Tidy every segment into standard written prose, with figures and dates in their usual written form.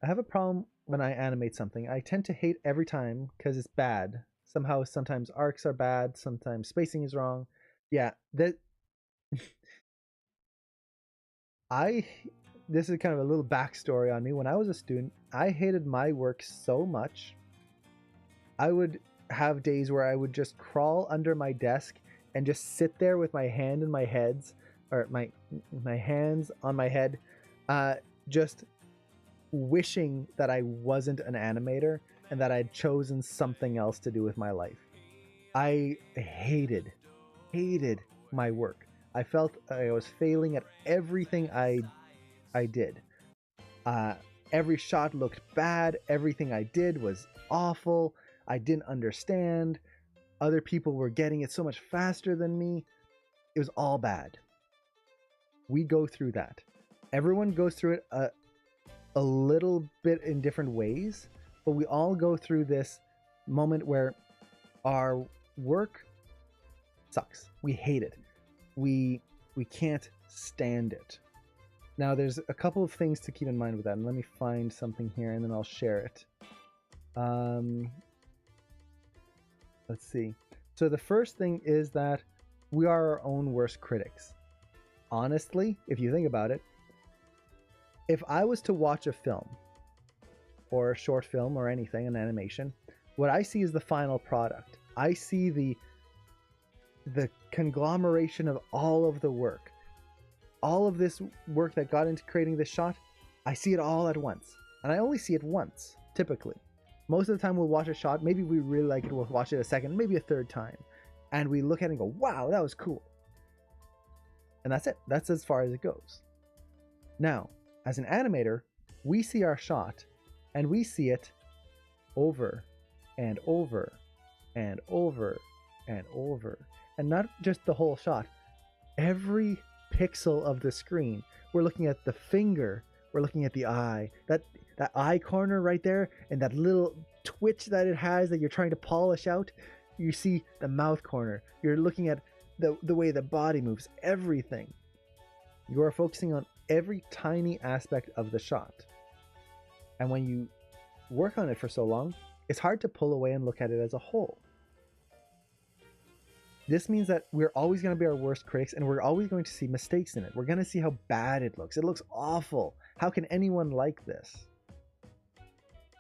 I have a problem when I animate something. I tend to hate every time because it's bad. Somehow, sometimes arcs are bad, sometimes spacing is wrong. Yeah, that I. This is kind of a little backstory on me. When I was a student, I hated my work so much. I would have days where I would just crawl under my desk and just sit there with my hand in my heads, or my hands on my head, uh, just wishing that I wasn't an animator and that I'd chosen something else to do with my life. I hated my work. I felt I was failing at everything I did. Uh, every shot looked bad. Everything I did was awful. I didn't understand. Other people were getting it so much faster than me. It was all bad. We go through that. Everyone goes through it a little bit in different ways, but we all go through this moment where our work sucks. We hate it. We can't stand it. Now there's a couple of things to keep in mind with that, and let me find something here and then I'll share it. Let's see. So the first thing is that we are our own worst critics. Honestly, if you think about it, if I was to watch a film or a short film or anything, an animation, what I see is the final product. I see the conglomeration of all of the work. All of this work that got into creating this shot, I see it all at once. And I only see it once, typically. Most of the time we'll watch a shot, maybe we really like it, we'll watch it a second, maybe a third time. And we look at it and go, wow, that was cool. And that's it. That's as far as it goes. Now, as an animator, we see our shot and we see it over and over and over and over. And not just the whole shot. Every pixel of the screen. We're looking at the finger. We're looking at the eye. That eye corner right there and that little twitch that it has that you're trying to polish out. You see the mouth corner. You're looking at the way the body moves. Everything. You are focusing on every tiny aspect of the shot. And when you work on it for so long, it's hard to pull away and look at it as a whole. This means that we're always going to be our worst critics and we're always going to see mistakes in it. We're going to see how bad it looks. It looks awful. How can anyone like this?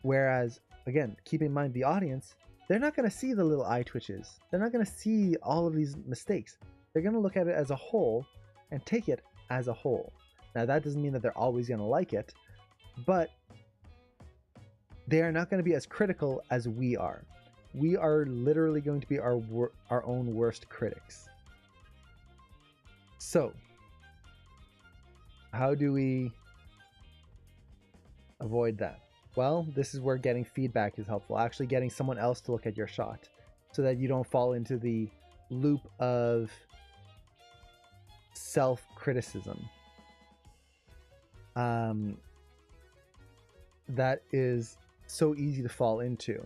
Whereas, again, keep in mind the audience, they're not going to see the little eye twitches. They're not going to see all of these mistakes. They're going to look at it as a whole and take it as a whole. Now, that doesn't mean that they're always going to like it, but they are not going to be as critical as we are. We are literally going to be our own worst critics. So, how do we avoid that? Well, this is where getting feedback is helpful. Actually getting someone else to look at your shot so that you don't fall into the loop of self-criticism. That is so easy to fall into.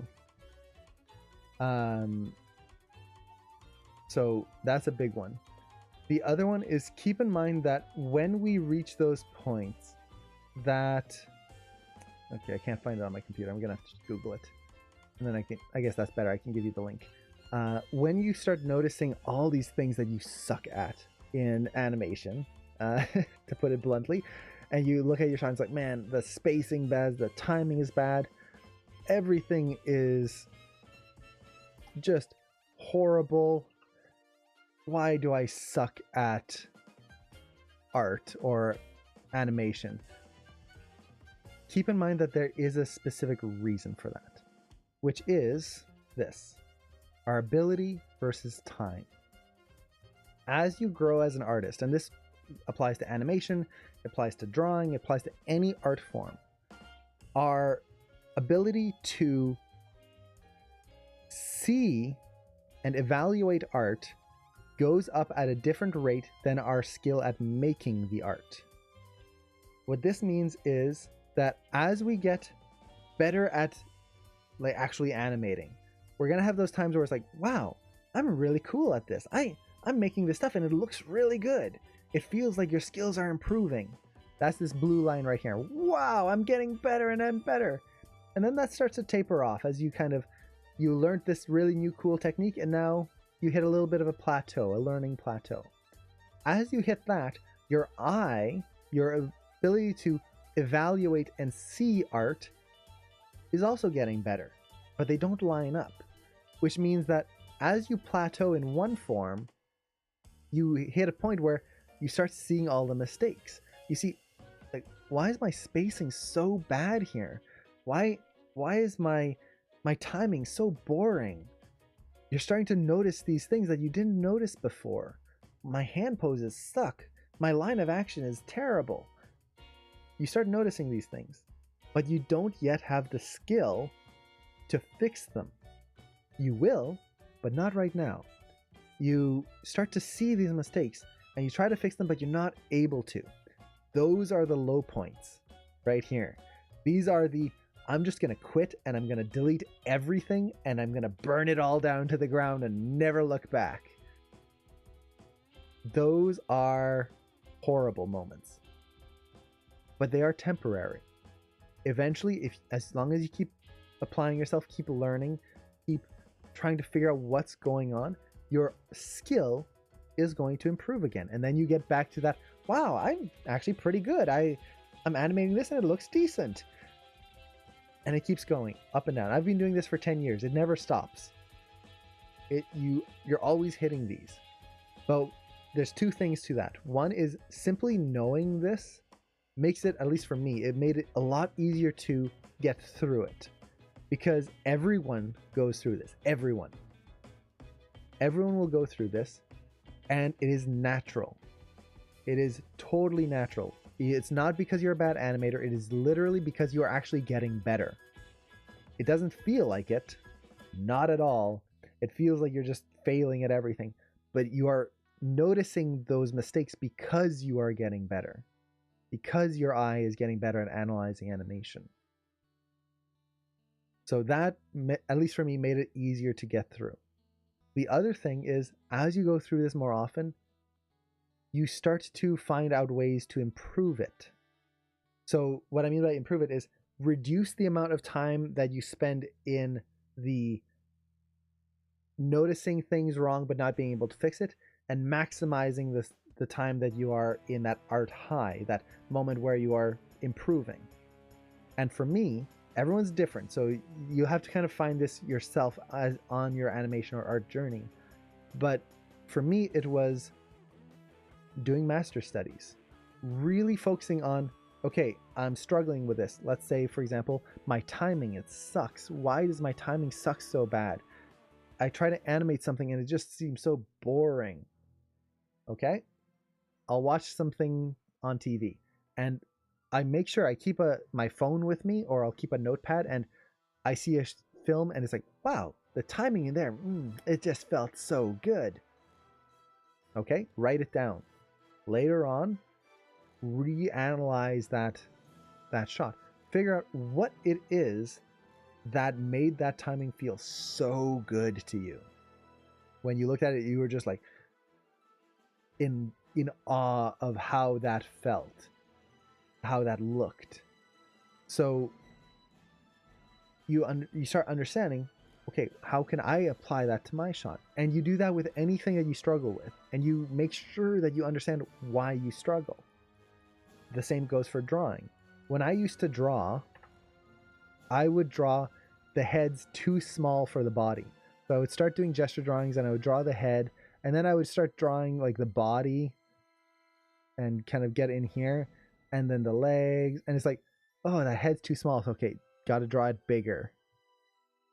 So that's a big one. The other one is keep in mind that when we reach those points that... Okay, I can't find it on my computer. I'm going to Google it. And then I guess that's better. I can give you the link. When you start noticing all these things that you suck at in animation, to put it bluntly, and you look at your shot and it's like, man, the spacing bad, the timing is bad, everything is just horrible. Why do I suck at art or animation? Keep in mind that there is a specific reason for that, which is this: our ability versus time. As you grow as an artist, and this applies to animation, it applies to drawing, it applies to any art form, our ability to see and evaluate art goes up at a different rate than our skill at making the art. What this means is that as we get better at like actually animating, we're gonna have those times where it's like, wow, I'm really cool at this. I'm making this stuff and it looks really good. It feels like your skills are improving. That's this blue line right here. Wow, I'm getting better and I'm better. And then that starts to taper off as you learned this really new cool technique, and now you hit a little bit of a plateau, a learning plateau. As you hit that, your eye, your ability to evaluate and see art is also getting better, but they don't line up, which means that as you plateau in one form, you hit a point where you start seeing all the mistakes. You see, like, why is my spacing so bad here? Why is my timing so boring? You're starting to notice these things that you didn't notice before. My hand poses suck. My line of action is terrible. You start noticing these things, but you don't yet have the skill to fix them. You will, but not right now. You start to see these mistakes and you try to fix them, but you're not able to. Those are the low points right here. These are the, I'm just going to quit and I'm going to delete everything and I'm going to burn it all down to the ground and never look back. Those are horrible moments, but they are temporary. Eventually, as long as you keep applying yourself, keep learning, keep trying to figure out what's going on, your skill is going to improve again. And then you get back to that, wow, I'm actually pretty good. I'm animating this and it looks decent. And it keeps going up and down. I've been doing this for 10 years. It never stops. You're always hitting these. But there's two things to that. One is simply knowing this makes it, at least for me, it made it a lot easier to get through it. Because everyone goes through this. Everyone will go through this, and it is natural. It is totally natural. It's not because you're a bad animator, it is literally because you are actually getting better. It doesn't feel like it, not at all. It feels like you're just failing at everything, but you are noticing those mistakes because you are getting better, because your eye is getting better at analyzing animation. So that, at least for me, made it easier to get through. The other thing is, as you go through this more often, you start to find out ways to improve it. So what I mean by improve it is reduce the amount of time that you spend in the noticing things wrong but not being able to fix it, and maximizing the time that you are in that art high, that moment where you are improving. And for me, everyone's different, so you have to kind of find this yourself as on your animation or art journey. But for me, it was doing master studies, really focusing on, okay, I'm struggling with this. Let's say, for example, my timing, it sucks. Why does my timing suck so bad? I try to animate something and it just seems so boring. Okay, I'll watch something on TV and I make sure I keep my phone with me, or I'll keep a notepad, and I see a film and it's like, wow, the timing in there, it just felt so good. Okay, write it down. Later on, reanalyze that shot. Figure out what it is that made that timing feel so good to you. When you looked at it, you were just like in awe of how that felt, how that looked. So you start understanding, okay, how can I apply that to my shot? And you do that with anything that you struggle with, and you make sure that you understand why you struggle. The same goes for drawing. When I used to draw, I would draw the heads too small for the body. So I would start doing gesture drawings and I would draw the head, and then I would start drawing like the body and kind of get in here, and then the legs, and it's like, oh, that head's too small. Okay, got to draw it bigger.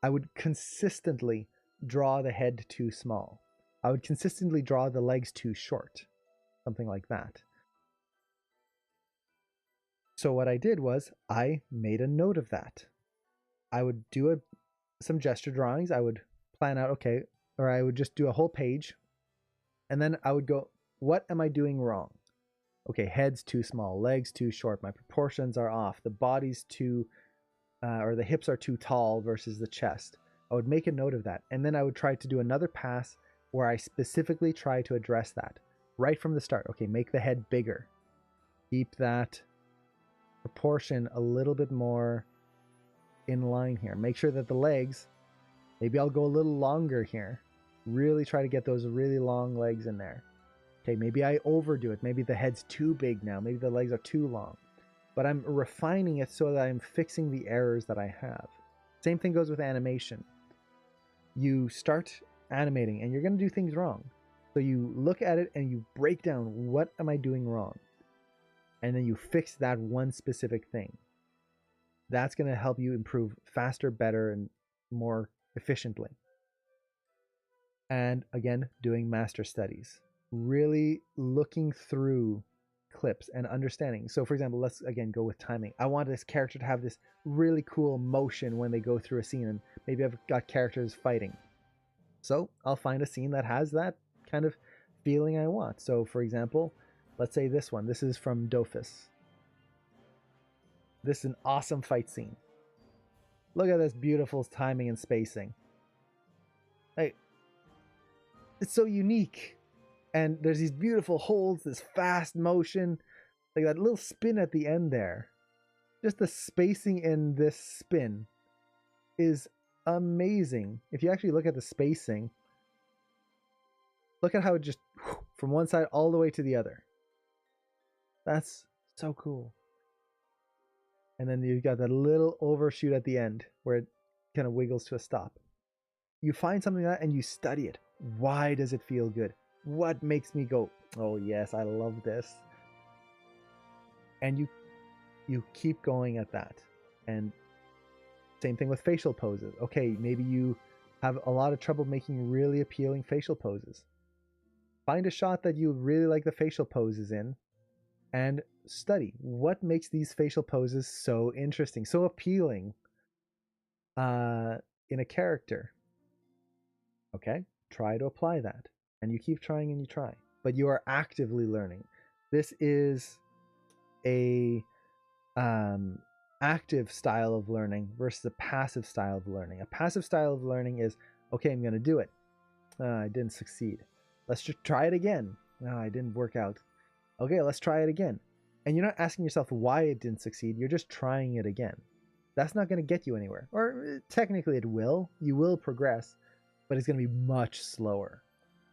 I would consistently draw the head too small. I would consistently draw the legs too short, something like that. So what I did was I made a note of that. I would do some gesture drawings. I would plan out, okay, or I would just do a whole page, and then I would go, what am I doing wrong? Okay, head's too small, legs too short, my proportions are off, the body's too, or the hips are too tall versus the chest. I would make a note of that, and then I would try to do another pass where I specifically try to address that right from the start. Okay, make the head bigger. Keep that proportion a little bit more in line here. Make sure that the legs, maybe I'll go a little longer here. Really try to get those really long legs in there. Okay, maybe I overdo it. Maybe the head's too big now. Maybe the legs are too long. But I'm refining it so that I'm fixing the errors that I have. Same thing goes with animation. You start animating and you're going to do things wrong. So you look at it and you break down, what am I doing wrong? And then you fix that one specific thing. That's going to help you improve faster, better, and more efficiently. And again, doing master studies. Really looking through clips and understanding. So for example, let's again go with timing. I want this character to have this really cool motion when they go through a scene, and maybe I've got characters fighting. So I'll find a scene that has that kind of feeling I want. So for example, let's say this one. This is from Dofus. This is an awesome fight scene. Look at this beautiful timing and spacing. Hey, it's so unique. And there's these beautiful holds, this fast motion, like that little spin at the end there. Just the spacing in this spin is amazing. If you actually look at the spacing, look at how it just from one side all the way to the other. That's so cool. And then you've got that little overshoot at the end where it kind of wiggles to a stop. You find something like that and you study it. Why does it feel good? What makes me go, oh yes, I love this? And you keep going at that. And same thing with facial poses. Okay, maybe you have a lot of trouble making really appealing facial poses. Find a shot that you really like the facial poses in and study what makes these facial poses so interesting, so appealing in a character. Okay, try to apply that. And you keep trying and you try, but you are actively learning. This is a active style of learning versus a passive style of learning. A passive style of learning is, okay, I'm going to do it. I didn't succeed. Let's just try it again. No, I didn't work out. Okay, let's try it again. And you're not asking yourself why it didn't succeed. You're just trying it again. That's not going to get you anywhere. Or technically it will. You will progress, but it's going to be much slower.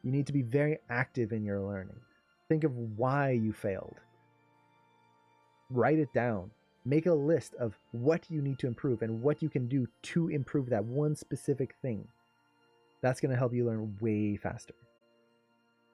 You need to be very active in your learning. Think of why you failed. Write it down. Make a list of what you need to improve and what you can do to improve that one specific thing. That's going to help you learn way faster.